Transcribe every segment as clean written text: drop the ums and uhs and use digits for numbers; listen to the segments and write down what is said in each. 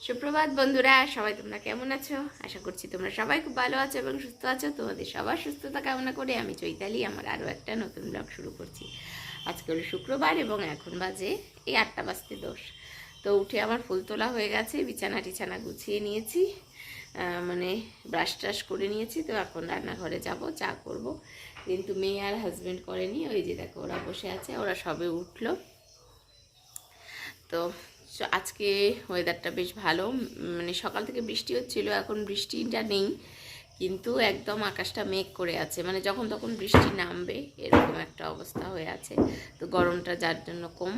সুপ্রভাত বন্ধুরা, সবাই তোমরা কেমন আছো? আশা করছি তোমরা সবাই খুব ভালো আছো এবং সুস্থ আছো। তোমাদের সবার সুস্থতা কামনা করে আমি চৈতালি আমার আরও একটা নতুন ব্লগ শুরু করছি। আজকে হলো শুক্রবার এবং এখন বাজে এই 8টা বাজতে 10। তো উঠে আমার ফুল তোলা হয়ে গেছে, বিছানা টিছানা গুছিয়ে নিয়েছি, মানে ব্রাশ ট্রাশ করে নিয়েছি। তো এখন রান্নাঘরে যাব, চা করব। কিন্তু মেয়ে আর হাজব্যান্ড করেনি। ওই যে দেখো ওরা বসে আছে, ওরা সবে উঠলো। তো আজকে ওয়েদারটা বেশ ভালো, মানে সকাল থেকে বৃষ্টি হচ্ছিল, এখন বৃষ্টিটা নেই, কিন্তু একদম আকাশটা মেঘ করে আছে, মানে যখন তখন বৃষ্টি নামবে এরকম একটা অবস্থা হয়ে আছে। তো গরমটা যার জন্য কম,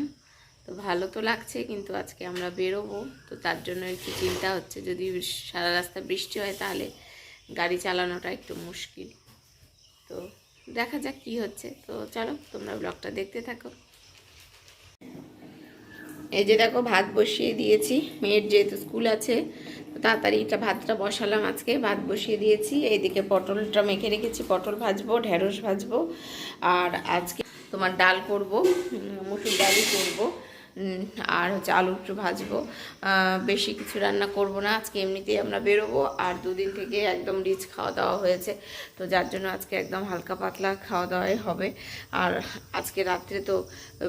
তো ভালো তো লাগছে। কিন্তু আজকে আমরা বেরোবো, তো তার জন্য একটু চিন্তা হচ্ছে, যদি সারা রাস্তা বৃষ্টি হয় তাহলে গাড়ি চালানোটা একটু মুশকিল। তো দেখা যাক কী হচ্ছে। তো চলো তোমরা ব্লগটা দেখতে থাকো। এই যে দেখো ভাত বসিয়ে দিয়েছি, মেয়ের যেহেতু স্কুল আছে তাড়াতাড়ি ভাতটা বসালাম। আজকে ভাত বসিয়ে দিয়েছি, এইদিকে পটলটা মেখে রেখেছি, পটল ভাজবো, ঢেঁড়স ভাজবো, আর আজকে তোমার ডাল করব, মুসুর ডালই করব, আর হচ্ছে আলু একটু ভাজবো। বেশি কিছু রান্না করব না আজকে, এমনিতেই আমরা বেরোবো, আর দুদিন থেকে একদম রিচ খাওয়া দাওয়া হয়েছে, তো যার জন্য আজকে একদম হালকা পাতলা খাওয়া দাওয়াই হবে। আর আজকে রাত্রে তো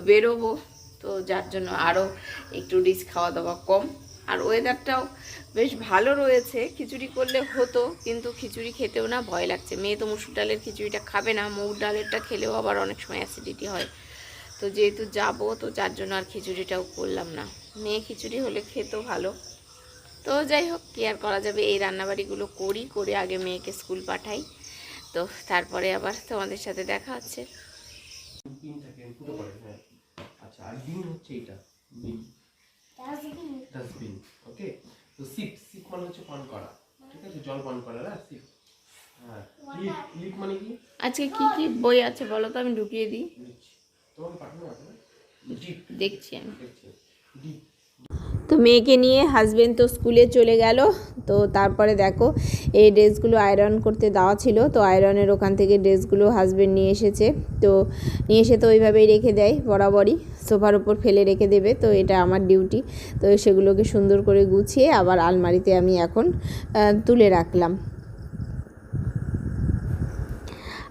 বেরোবো, তো যার জন্য আরও একটু রিচ খাওয়া দাওয়া কম। আর ওয়েদারটাও বেশ ভালো রয়েছে, খিচুড়ি করলে হতো, কিন্তু খিচুড়ি খেতেও না ভয় লাগছে। মেয়ে তো মুসুর ডালের খিচুড়িটা খাবে না, মুগ ডালেরটা খেলেও আবার অনেক সময় অ্যাসিডিটি হয়। তো যেহেতু যাব, তো যার জন্য আর খিচুড়িটাও করলাম না। মেয়ে খিচুড়ি হলে খেতেও ভালো। তো যাই হোক, কি আর করা যাবে, এই রান্নাবাড়িগুলো করে আগে মেয়েকে স্কুল পাঠাই, তো তারপরে আবার তোমাদের সাথে দেখা হচ্ছে। আচ্ছা, আর বিন হচ্ছে এটা বিন, ডাস্টবিন। ওকে, তো সিপ মানে হচ্ছে পান করা, ঠিক আছে, জল পান করা না সিপ। হ্যাঁ, লিক মানে কি? আজকে কি কি বই আছে বলো তো, আমি ঢুকিয়ে দিই। তোমাকে পাঠানো আছে, দেখছি আমি। ডিপ। তো মেয়েকে নিয়ে হাজবেন্ড তো স্কুলে চলে গেল। তো তারপরে দেখো এই ড্রেসগুলো আয়রন করতে দেওয়া ছিল, তো আয়রনের ওখান থেকে ড্রেসগুলো হাজবেন্ড নিয়ে এসেছে। তো নিয়ে এসে তো ওইভাবেই রেখে দেয়, বরাবরই সোফার উপর ফেলে রেখে দেবে। তো এটা আমার ডিউটি। তো সেগুলোকে সুন্দর করে গুছিয়ে আবার আলমারিতে আমি এখন তুলে রাখলাম।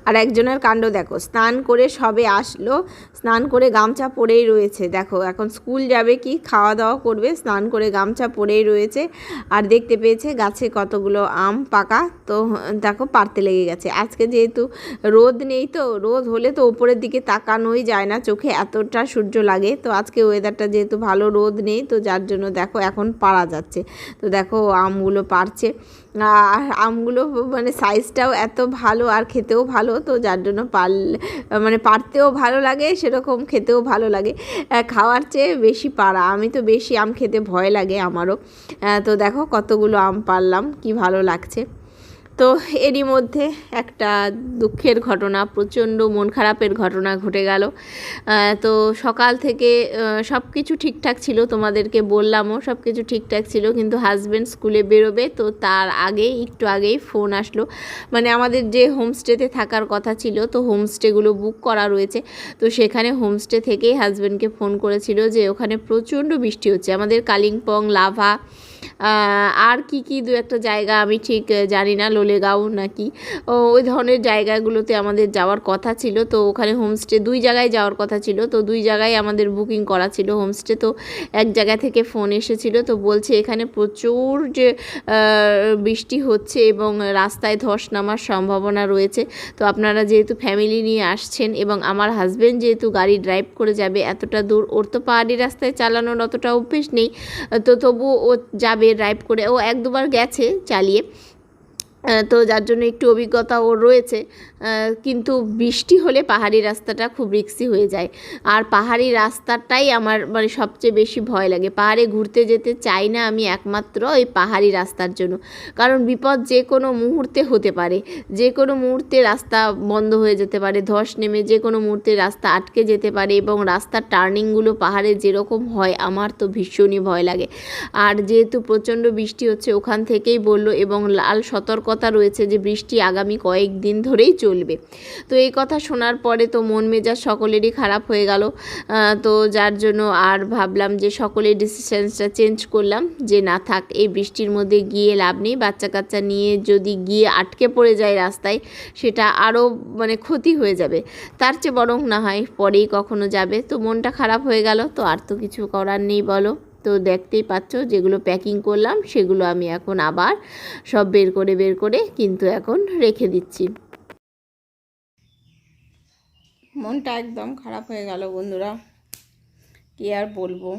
আর একজনের কাণ্ড দেখো, স্নান করে সবে আসলো, স্নান করে গামছা পরেই রয়েছে। দেখো এখন স্কুল যাবে কি খাওয়া দাওয়া করবে, স্নান করে গামছা পরেই রয়েছে। আর দেখতে পেয়েছে গাছে কতগুলো আম পাকা, তো দেখো পারতে লেগে গেছে। আজকে যেহেতু রোদ নেই, তো রোদ হলে তো ওপরের দিকে তাকানোই যায় না, চোখে এতটা সূর্য লাগে। তো আজকে ওয়েদারটা যেহেতু ভালো, রোদ নেই, তো যার জন্য দেখো এখন পারা যাচ্ছে। তো দেখো আমগুলো পারছে, আর আমগুলো মানে সাইজটাও এত ভালো আর খেতেও ভালো, তো যার জন্য মানে পারতেও ভালো লাগে, সেরকম খেতেও ভালো লাগে। খাওয়ার চেয়ে বেশি পারা, আমি তো বেশি আম খেতে ভয় লাগে আমারও। তো দেখো কতগুলো আম পারলাম, কি ভালো লাগছে। তো এরই মধ্যে একটা দুঃখের ঘটনা, প্রচণ্ড মন খারাপের ঘটনা ঘটে গেল। তো সকাল থেকে সব কিছু ঠিকঠাক ছিল, তোমাদেরকে বললামও সব কিছু ঠিকঠাক ছিল, কিন্তু হাজব্যান্ড স্কুলে বেরোবে, তো তার আগেই একটু আগেই ফোন আসলো। মানে আমাদের যে হোমস্টেতে থাকার কথা ছিল, তো হোমস্টেগুলো বুক করা রয়েছে, তো সেখানে হোমস্টে থেকেই হাজব্যান্ডকে ফোন করেছিল যে ওখানে প্রচণ্ড বৃষ্টি হচ্ছে, আমাদের কালিম্পং, লাভা, আর কি দু একটা জায়গা আমি ঠিক জানি না, লোলেগাঁও নাকি ওই ধরনের জায়গাগুলোতে আমাদের যাওয়ার কথা ছিল। তো ওখানে হোমস্টে 2 জায়গায় যাওয়ার কথা ছিল, তো 2 জায়গায় আমাদের বুকিং করা ছিল হোমস্টে। তো এক জায়গা থেকে ফোন এসেছিল, তো বলছে এখানে প্রচুর যে বৃষ্টি হচ্ছে এবং রাস্তায় ধস নামার সম্ভাবনা রয়েছে। তো আপনারা যেহেতু ফ্যামিলি নিয়ে আসছেন এবং আমার হাজব্যান্ড যেহেতু গাড়ি ড্রাইভ করে যাবে এতটা দূর, ওর তো পাহাড়ি রাস্তায় চালানোর অতটা অভ্যেস নেই, তো তবু ও যাবে ড্রাইভ করে, ও 1-2 বার গেছে চালিয়ে, তো যার জন্য একটু অভিজ্ঞতা ওর রয়েছে। কিন্তু বৃষ্টি হলে পাহাড়ি রাস্তাটা খুব রিস্কি হয়ে যায়, আর পাহাড়ি রাস্তাটাই আমার মানে সবচেয়ে বেশি ভয় লাগে। পাহাড়ে ঘুরতে যেতে চাই না আমি একমাত্র এই পাহাড়ি রাস্তার জন্য, কারণ বিপদ যে কোনো মুহূর্তে হতে পারে, যে কোনো মুহূর্তে রাস্তা বন্ধ হয়ে যেতে পারে, ধস নেমে যে কোনো মুহূর্তে রাস্তা আটকে যেতে পারে, এবং রাস্তার টার্নিংগুলো পাহাড়ে যেরকম হয় আমার তো ভীষণই ভয় লাগে। আর যেহেতু প্রচণ্ড বৃষ্টি হচ্ছে, ওখান থেকেই বললো এবং লাল সতর্কতা কথা রয়েছে যে বৃষ্টি আগামী কয়েকদিন ধরেই চলবে। তো এই কথা শোনার পরে তো মন মেজাজ সকলেরই খারাপ হয়ে গেল। তো যার জন্য আর ভাবলাম যে সকলের ডিসিশনসটা চেঞ্জ করলাম, যে না থাক, এই বৃষ্টির মধ্যে গিয়ে লাভ নেই। বাচ্চা কাচ্চা নিয়ে যদি গিয়ে আটকে পড়ে যায় রাস্তায়, সেটা আরও মানে ক্ষতি হয়ে যাবে। তার চেয়ে বরং না হয় পরেই কখনো যাবে। তো মনটা খারাপ হয়ে গেল, তো আর তো কিছু করার নেই বলো। তো দেখতেই পাচ্ছ যেগুলো প্যাকিং করলাম সেগুলো আমি এখন আবার সব বের করে কিন্তু এখন রেখে দিচ্ছি। মনটা একদম খারাপ হয়ে গেল বন্ধুরা, কি আর বলবো।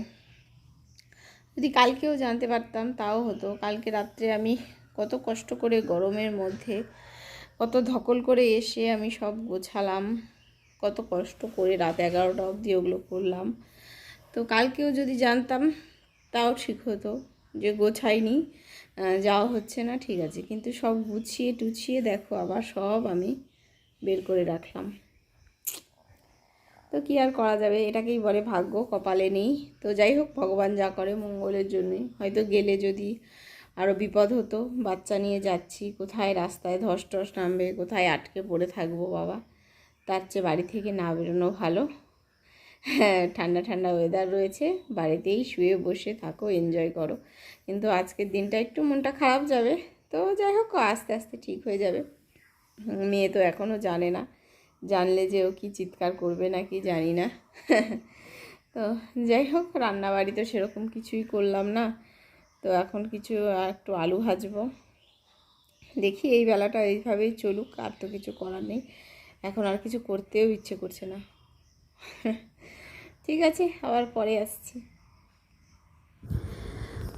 যদি কালকেও জানতে পারতাম তাও হতো। কালকে রাত্রে আমি কত কষ্ট করে গরমের মধ্যে কত ধকল করে এসে আমি সব গোছালাম, কত কষ্ট করে রাত 11টা অবধি ওগুলো করলাম। তো কালকেও যদি জানতাম তাও ঠিক হতো, যে গোছাইনি, যাওয়া হচ্ছে না, ঠিক আছে, কিন্তু সব গুছিয়ে টুছিয়ে দেখো আবার সব আমি বের করে রাখলাম। তো কি আর করা যাবে, এটাকেই বলে ভাগ্য, কপালে নেই। তো যাই হোক, ভগবান যা করে মঙ্গলের জন্যই। হয়তো গেলে যদি আরও বিপদ হতো, বাচ্চা নিয়ে যাচ্ছি, কোথায় রাস্তায় ধস টস নামবে, কোথায় আটকে পড়ে থাকবো বাবা, তার চেয়ে বাড়ি থেকে না বেরোনো ভালো। হ্যাঁ, ঠান্ডা ঠান্ডা ওয়েদার রয়েছে, বাড়িতেই শুয়ে বসে থাকো, এনজয় করো। কিন্তু আজকের দিনটা একটু মনটা খারাপ যাবে। তো যাই হোক, আস্তে আস্তে ঠিক হয়ে যাবে। মেয়ে তো এখনও জানে না, জানলে যে ও কি চিৎকার করবে নাকি জানি না। তো যাই হোক, রান্নাবাড়ি তো সেরকম কিছুই করলাম না। তো এখন কিছু একটু আলু ভাজবো, দেখি এই বেলাটা এইভাবেই চলুক, আর তো কিছু করার নেই। এখন আর কিছু করতেও ইচ্ছে করছে না। ঠিক আছে, আবার পরে আসছি।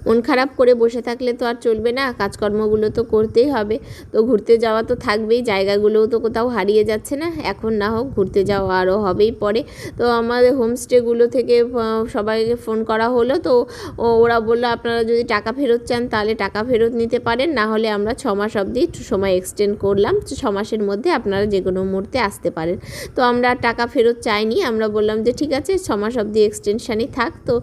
মন খারাপ করে বসে থাকলে তো আর চলবে না, কাজকর্মগুলো তো করতেই হবে। তো ঘুরতে যাওয়া তো থাকবেই, জায়গাগুলোও তো কোথাও হারিয়ে যাচ্ছে না। এখন না হোক, ঘুরতে যাওয়া আরও হবেই পরে। তো আমাদের হোমস্টেগুলো থেকে সবাইকে ফোন করা হলো। তো ওরা বললো আপনারা যদি টাকা ফেরত চান তাহলে টাকা ফেরত নিতে পারেন, না হলে আমরা 6 মাস অবধি সময় এক্সটেন্ড করলাম, 6 মাসের মধ্যে আপনারা যে কোনো মুহূর্তে আসতে পারেন। তো আমরা টাকা ফেরত চাইনি, আমরা বললাম যে ঠিক আছে 6 মাস অবধি এক্সটেনশানই থাক। তো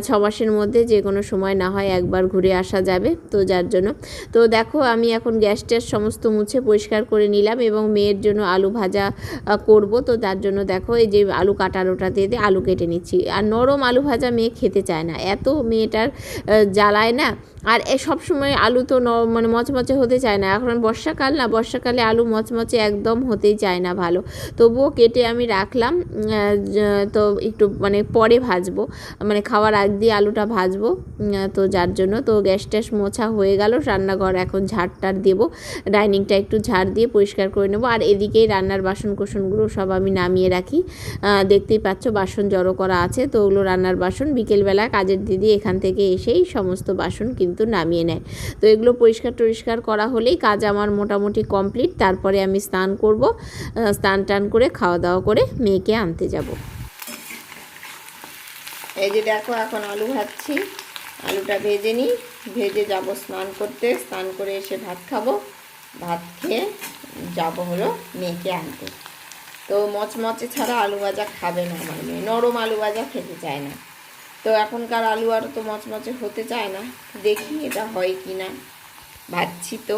6 মাসের মধ্যে যে কোনো সময় না হয় একবার ঘুরে আসা যাবে। তো যার জন্য তো দেখো আমি এখন গ্যাস ট্যাস সমস্ত মুছে পরিষ্কার করে নিলাম এবং মেয়ের জন্য আলু ভাজা করব। তো তার জন্য দেখো এই যে আলু কাটার ওটা দিয়ে আলু কেটে নিচ্ছি। আর নরম আলু ভাজা মেয়ে খেতে চায় না, এত মেয়েটার জ্বালায় না। আর সব সময় আলু তো মানে মচমচে হতে চায় না, এখন বর্ষাকাল না, বর্ষাকালে আলু মচমচে একদম হতেই চায় না ভালো। তবুও কেটে আমি রাখলাম, তো একটু মানে পরে ভাজবো, মানে খাওয়ার আগ দিয়ে আলুটা ভাজবো। তো যার জন্য তো গ্যাস ট্যাস মোছা হয়ে গেল, রান্নাঘর এখন ঝাড়টার দেবো, ডাইনিংটা একটু ঝাড় দিয়ে পরিষ্কার করে নেবো। আর এদিকেই রান্নার বাসন কোসনগুলো সব আমি নামিয়ে রাখি, দেখতেই পাচ্ছ বাসন জড়ো করা আছে। তো ওগুলো রান্নার বাসন, বিকেলবেলা কাজের দিদি এখান থেকে এসেই সমস্ত বাসন কিন্তু নামিয়ে নেয়। তো এগুলো পরিষ্কার টরিষ্কার করা হলেই কাজ আমার মোটামুটি কমপ্লিট। তারপরে আমি স্নান করব, স্নান টান করে খাওয়া দাওয়া করে মেয়েকে আনতে যাব। এই যে দেখো এখন আলু ভাজছি, আলুটা ভেজে নিই, ভেজে যাব স্নান করতে, স্নান করে এসে ভাত খাবো, ভাত খেয়ে যাব হলো মেয়েকে আনতে। তো মচমচে ছাড়া আলু ভাজা খাবে না আমার মেয়ে, নরম আলু ভাজা খেতে চায় না। তো এখনকার আলু আর তো মচমচে হতে চায় না, দেখি এটা হয় কি না, ভাজছি। তো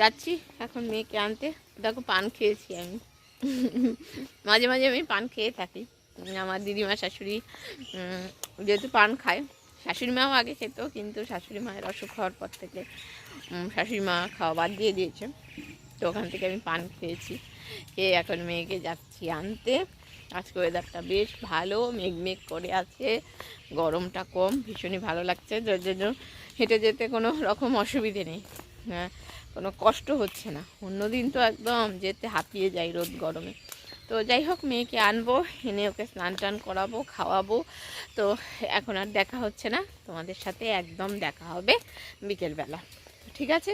যাচ্ছি এখন মেয়েকে আনতে। দেখো পান খেয়েছি আমি, মাঝে মাঝে আমি পান খেয়ে থাকি। আমার দিদিমা শাশুড়ি যেহেতু পান খায়, শাশুড়ি মাও আগে খেত, কিন্তু শাশুড়ি মায়ের অসুখ হওয়ার পর থেকে শাশুড়ি মা খাওয়া বাদ দিয়ে দিয়েছে। তো ওখান থেকে আমি পান খেয়েছি, খেয়ে এখন মেয়েকে যাচ্ছি আনতে। আজকে ওয়েদারটা বেশ ভালো, মেঘ করে আছে, গরমটা কম, ভীষণই ভালো লাগছে, যার জন্য হেঁটে যেতে কোনো রকম অসুবিধে নেই, হ্যাঁ, কোনো কষ্ট হচ্ছে না। অন্যদিন তো একদম যেতে হাঁপিয়ে যাই রোদ গরমে। তো যাই হোক, মেয়েকে আনবো, এনে ওকে স্নান টান করাবো, খাওয়াবো। তো এখন আর দেখা হচ্ছে না তোমাদের সাথে, একদম দেখা হবে বিকেলবেলা। ঠিক আছে,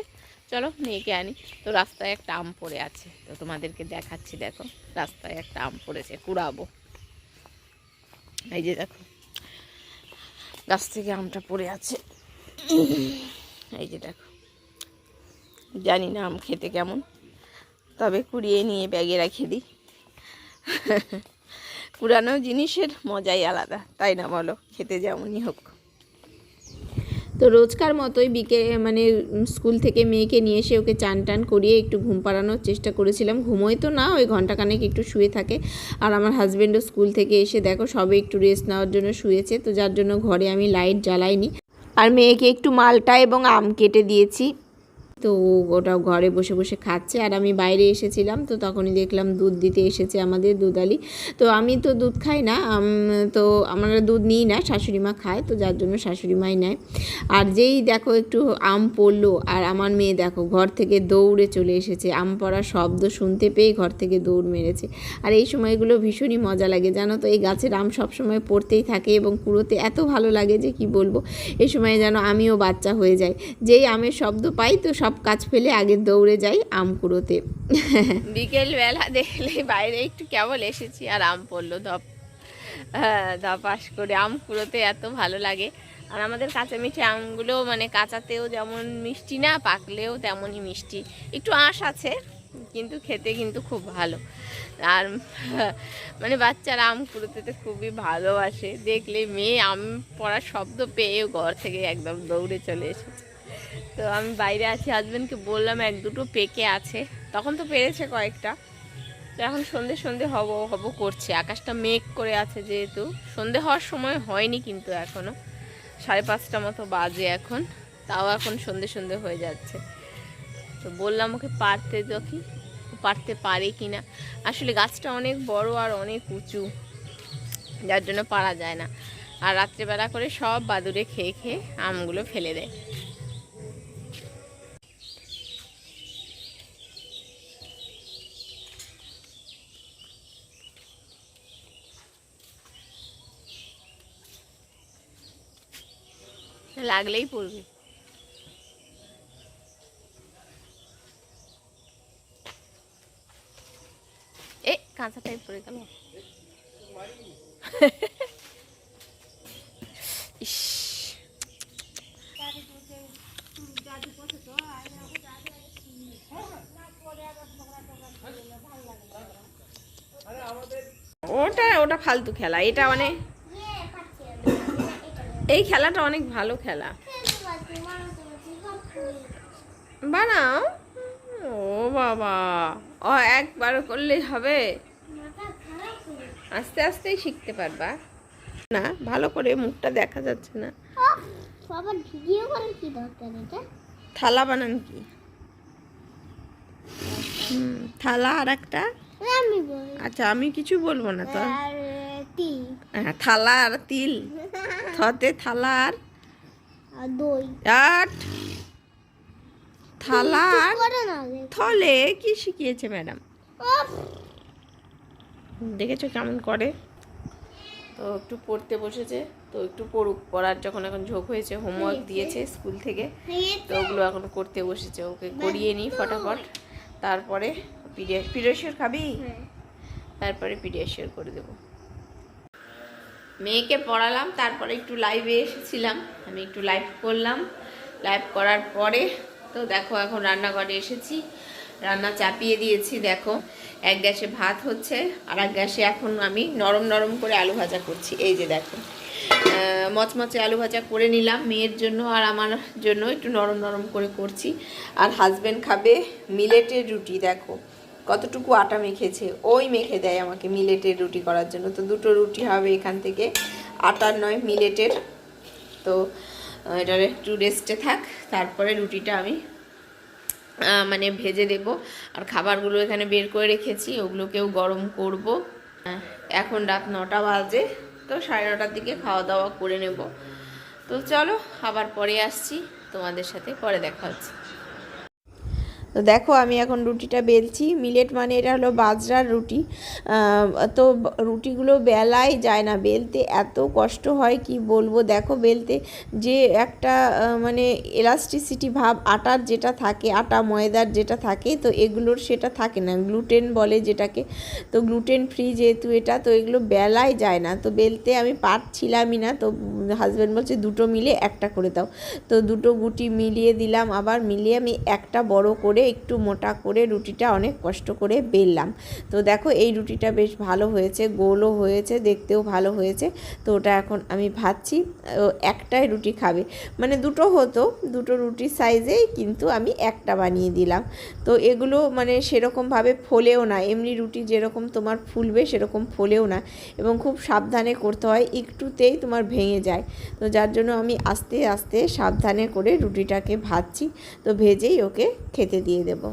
চলো মেয়েকে আনি। তো রাস্তায় একটা আম পড়ে আছে, তো তোমাদেরকে দেখাচ্ছি। দেখো রাস্তায় একটা আম পড়েছে, কুড়াবো। এই যে দেখো গাছ থেকে আমটা পড়ে আছে, এই যে দেখো। জানি না আম খেতে কেমন, তবে কুড়িয়ে নিয়ে ব্যাগে রেখে দিই। কুড়ানো জিনিসের মজাই আলাদা, তাই না বলো, খেতে যেমনই হোক। তো তো রোজকার মতোই মানে স্কুল থেকে মেয়েকে নিয়ে এসে ওকে চান টান করিয়ে একটু ঘুম পাড়ানোর চেষ্টা করেছিলাম। ঘুমোয় তো না, ওই ঘন্টাখানেক একটু শুয়ে থাকে। আর আমার হাজব্যান্ডও স্কুল থেকে এসে দেখো সবে একটু রেস্ট নেওয়ার জন্য শুয়েছে, তো যার জন্য ঘরে আমি লাইট জ্বালাইনি। আর মেয়েকে একটু মালটা এবং আম কেটে দিয়েছি, তো ওটা ঘরে বসে বসে খাচ্ছে। আর আমি বাইরে এসেছিলাম, তো তখনই দেখলাম দুধ দিতে এসেছে আমাদের দুধালি। তো আমি তো দুধ খাই না, তো আমরা দুধ নিই না, শাশুড়ি মা খায়, তো যার জন্য শাশুড়ি মাই নেয়। আর যেই দেখো একটু আম পড়লো, আর আমার মেয়ে দেখো ঘর থেকে দৌড়ে চলে এসেছে, আম পড়ার শব্দ শুনতে পেয়ে ঘর থেকে দৌড় মেরেছে। আর এই সময়গুলো ভীষণই মজা লাগে জানো তো, এই গাছের আম সবসময় পড়তেই থাকে এবং কুড়োতে এত ভালো লাগে যে কি বলবো। এই সময় যেন আমিও বাচ্চা হয়ে যাই, যেই আমের শব্দ পাই তো সব কাজ ফেলে আগে দৌড়ে যাই আম কুড়োতে। বিকেলবেলা দেখলে বাইরে একটু কেবল এসেছি আর আম পড়লো ধপাস করে। আম কুড়োতে এত ভালো লাগে। আর আমাদের কাঁচা মিঠে আমগুলো মানে কাঁচাতেও যেমন মিষ্টি না, পাকলেও তেমনই মিষ্টি, একটু আঁশ আছে কিন্তু খেতে কিন্তু খুব ভালো। আর মানে বাচ্চারা আম কুড়োতে তো খুবই ভালোবাসে, দেখলে মেয়ে আম পড়ার শব্দ পেয়ে ঘর থেকে একদম দৌড়ে চলে এসেছে। তো আমি বাইরে আছি, হাজব্যান্ডকে বললাম এক দুটো পেকে আছে, তখন তো পেরেছে কয়েকটা। তো এখন সন্ধে হব করছে, আকাশটা মেঘ করে আছে, যেহেতু সন্ধে হওয়ার সময় হয়নি কিন্তু এখনও 5:30 মতো বাজে এখন, তাও এখন সন্ধে হয়ে যাচ্ছে। তো বললাম ওকে পারতে দেখি পারতে পারে কি না। আসলে গাছটা অনেক বড় আর অনেক উঁচু, যার জন্য পারা যায় না। আর রাত্রেবেলা করে সব বাদুড়ে খেয়ে খেয়ে আমগুলো ফেলে দেয়। লাগলেই পড়বে। কাঁচাটাই পড়ে গেল। ইস, ওটা ফালতু খেলা, এটা মানে এই খেলাটা অনেক ভালো খেলা। বানাও। ও বাবা, ও একবার করলেই হবে, আস্তে আস্তেই শিখতে পারবা। না ভালো করে মুখটা দেখা যাচ্ছে না। থালা বানান কি? থালা আর একটা, আচ্ছা আমি কিছু বলবো না তো। থালা আর তিল, থতে থালা আর দই, থালা আর থলে কি শিখিয়েছে ম্যাডাম, দেখেছো কেমন করে। তো একটু পড়তে বসেছে, তো একটু পড়ুক, পড়ার যখন এখন ঝোঁক হয়েছে, হোমওয়ার্ক দিয়েছে স্কুল থেকে, তো ওগুলো এখন করতে বসেছে। ওকে করিয়ে নিই ফটাফট, তারপরে পিডিয়াশিওর খাবি, তারপরে পিডিয়াশিওর করে দেবো। মেয়েকে পড়ালাম, তারপরে একটু লাইভে এসেছিলাম, আমি একটু লাইভ করলাম। লাইভ করার পরে তো দেখো এখন রান্নাঘরে এসেছি, রান্না চাপিয়ে দিয়েছি। দেখো এক গ্যাসে ভাত হচ্ছে, আর এক গ্যাসে এখন আমি নরম নরম করে আলু ভাজা করছি। এই যে দেখো মচমচে আলু ভাজা করে নিলাম মেয়ের জন্য, আর আমার জন্য একটু নরম নরম করে করছি। আর হাজব্যান্ড খাবে মিলেটের রুটি, দেখো কতটুকু আটা মেখেছে, ওই মেখে দেয় আমাকে মিলেটের রুটি করার জন্য। তো দুটো রুটি হবে এখান থেকে, আটার নয় মিলেটের। তো এটার একটু রেস্টে থাক, তারপরে রুটিটা আমি মানে ভেজে দেব। আর খাবারগুলো এখানে বের করে রেখেছি, ওগুলোকেও গরম করব। এখন রাত 9টা বাজে, তো 9:30টার দিকে খাওয়া দাওয়া করে নেব। তো চলো আবার পরে আসছি, তোমাদের সাথে পরে দেখা হচ্ছে। তো দেখো আমি এখন রুটিটা বেলছি। মিলেট মানে এটা হলো বাজরার রুটি। তো রুটিগুলো বেলাই যায় না, বেলতে এত কষ্ট হয় কি বলবো। দেখো বেলতে যে একটা মানে এলাস্টিসিটি ভাব আটার যেটা থাকে, আটা ময়দার যেটা থাকে, তো এগুলোর সেটা থাকে না, গ্লুটেন বলে যেটাকে। তো গ্লুটেন ফ্রি যেহেতু এটা, তো এগুলো বেলাই যায় না। তো বেলতে আমি পারছিলামই না, তো হাজব্যান্ড বলছে দুটো মিলে একটা করে দাও। তো দুটো গুটি মিলিয়ে দিলাম, আবার মিলিয়ে আমি একটা বড় করে একটু মোটা করে রুটিটা অনেক কষ্ট করে বেললাম। তো দেখো এই রুটিটা বেশ ভালো হয়েছে, গোলও হয়েছে, দেখতেও ভালো হয়েছে। তো ওটা এখন আমি ভাজছি। একটাই রুটি খাবে, মানে দুটো হতো, দুটো রুটির সাইজেই, কিন্তু আমি একটা বানিয়ে দিলাম। তো এগুলো মানে সেরকমভাবে ফোলেও না, এমনি রুটি যেরকম তোমার ফুলবে সেরকম ফোলেও না, এবং খুব সাবধানে করতে হয়, একটুতেই তোমার ভেঙে যায়। তো যার জন্য আমি আস্তে আস্তে সাবধানে করে রুটিটাকে ভাজছি। তো ভেজেই ওকে খেতে দিয়ে দেবো।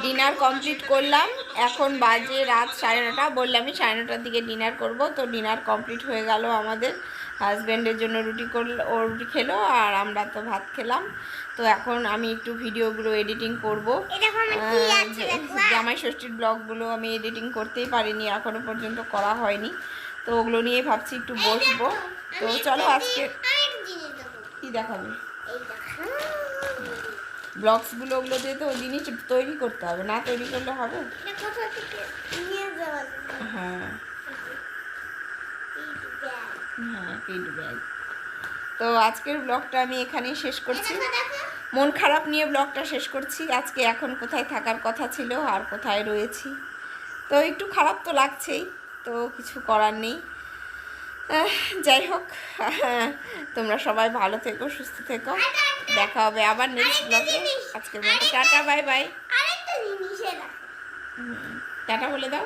ডিনার কমপ্লিট করলাম, এখন বাজে রাত 9:30। বললামই 9:30টার দিকে ডিনার করব। তো ডিনার কমপ্লিট হয়ে গেল আমাদের। হাজব্যান্ডের জন্য রুটি করলো, ও রুটি খেলো, আর আমরা তো ভাত খেলাম। তো এখন আমি একটু ভিডিওগুলো এডিটিং করবো। জামাই ষষ্ঠীর ব্লগগুলো আমি এডিটিং করতেই পারিনি, এখনও পর্যন্ত করা হয়নি। তো ওগুলো নিয়ে ভাবছি একটু বসবো। তো চলো আজকে কি দেখাবে ব্লগসগুলো, ওগুলো দিয়ে তো জিনিস তৈরি করতে হবে, না তৈরি করলে হবে? হ্যাঁ হ্যাঁ, ফিড ব্যাগ। তো আজকের ব্লগটা আমি এখানেই শেষ করছি। মন খারাপ নিয়ে ব্লগটা শেষ করছি আজকে। এখন কোথায় থাকার কথা ছিল আর কোথায় রয়েছি, তো একটু খারাপ তো লাগছেই, তো কিছু করার নেই। যাই হোক, তোমরা সবাই ভালো থেকো, সুস্থ থেকো, দেখা হবে আবার নেক্সট ব্লগে। আজকের মতো টাটা, বাই বাই। টাটা বলে দাও।